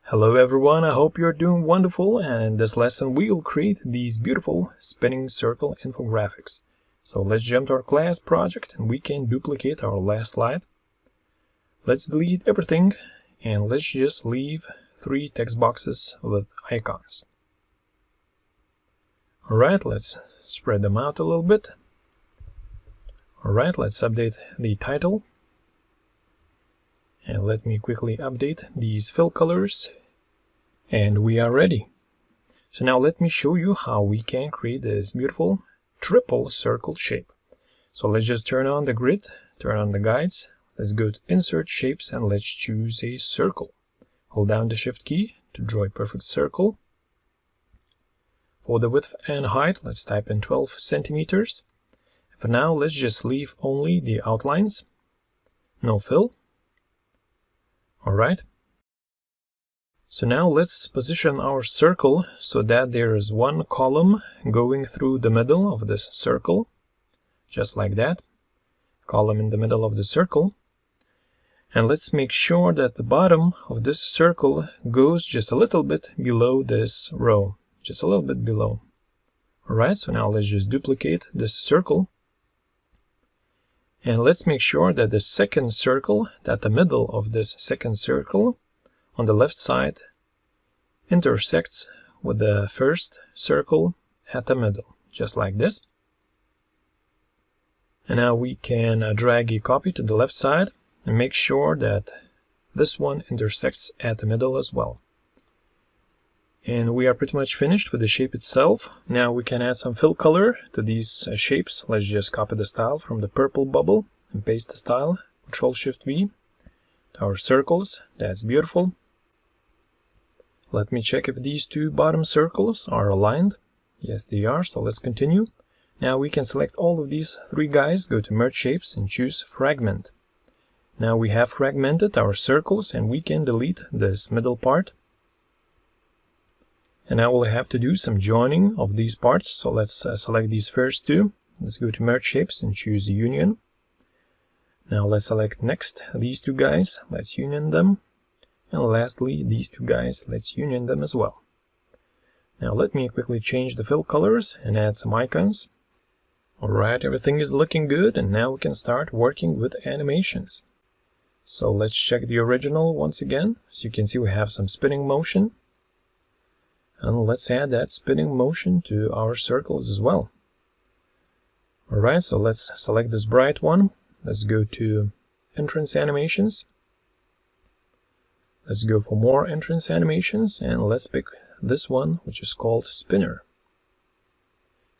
Hello everyone, I hope you're doing wonderful, and in this lesson we will create these beautiful spinning circle infographics. So let's jump to our class project and we can duplicate our last slide. Let's delete everything and let's just leave 3 text boxes with icons. Alright, let's spread them out a little bit. Alright, let's update the title. And let me quickly update these fill colors. And we are ready. So now let me show you how we can create this beautiful triple circle shape. So let's just turn on the grid, turn on the guides. Let's go to Insert Shapes and let's choose a circle. Hold down the Shift key to draw a perfect circle. For the width and height, let's type in 12 centimeters. For now, let's just leave only the outlines. No fill. Alright. So now let's position our circle so that there is one column going through the middle of this circle. Just like that. Column in the middle of the circle. And let's make sure that the bottom of this circle goes just a little bit below this row. Just a little bit below. Alright, so now let's just duplicate this circle. And let's make sure that the second circle, that the middle of this second circle on the left side intersects with the first circle at the middle, just like this. And now we can drag a copy to the left side and make sure that this one intersects at the middle as well. And we are pretty much finished with the shape itself. Now we can add some fill color to these shapes. Let's just copy the style from the purple bubble and paste the style. Ctrl-Shift-V to our circles. That's beautiful. Let me check if these two bottom circles are aligned. Yes, they are, so let's continue. Now we can select all of these 3 guys, go to Merge Shapes and choose Fragment. Now we have fragmented our circles and we can delete this middle part. And now we'll have to do some joining of these parts, so let's select these first 2. Let's go to Merge Shapes and choose Union. Now let's select next these 2 guys, let's union them. And lastly, these 2 guys, let's union them as well. Now let me quickly change the fill colors and add some icons. Alright, everything is looking good, and now we can start working with animations. So let's check the original once again. As you can see, we have some spinning motion. And let's add that spinning motion to our circles as well. Alright, so let's select this bright one. Let's go to Entrance Animations. Let's go for more entrance animations and let's pick this one, which is called Spinner.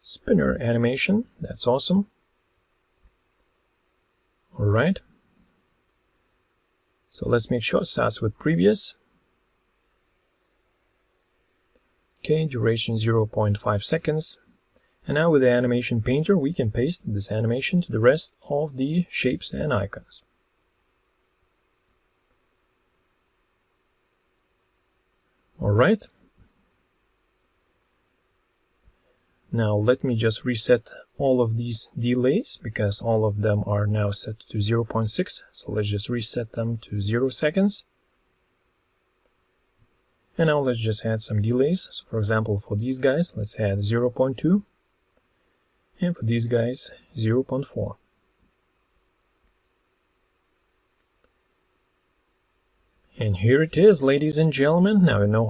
Spinner animation, that's awesome. Alright. So let's make sure it starts with previous. Okay, duration 0.5 seconds. And now with the animation painter, we can paste this animation to the rest of the shapes and icons. Alright. Now let me just reset all of these delays because all of them are now set to 0.6. So let's just reset them to 0 seconds. And now let's just add some delays. So for example, for these guys, let's add 0.2. And for these guys, 0.4. And here it is, ladies and gentlemen. Now you know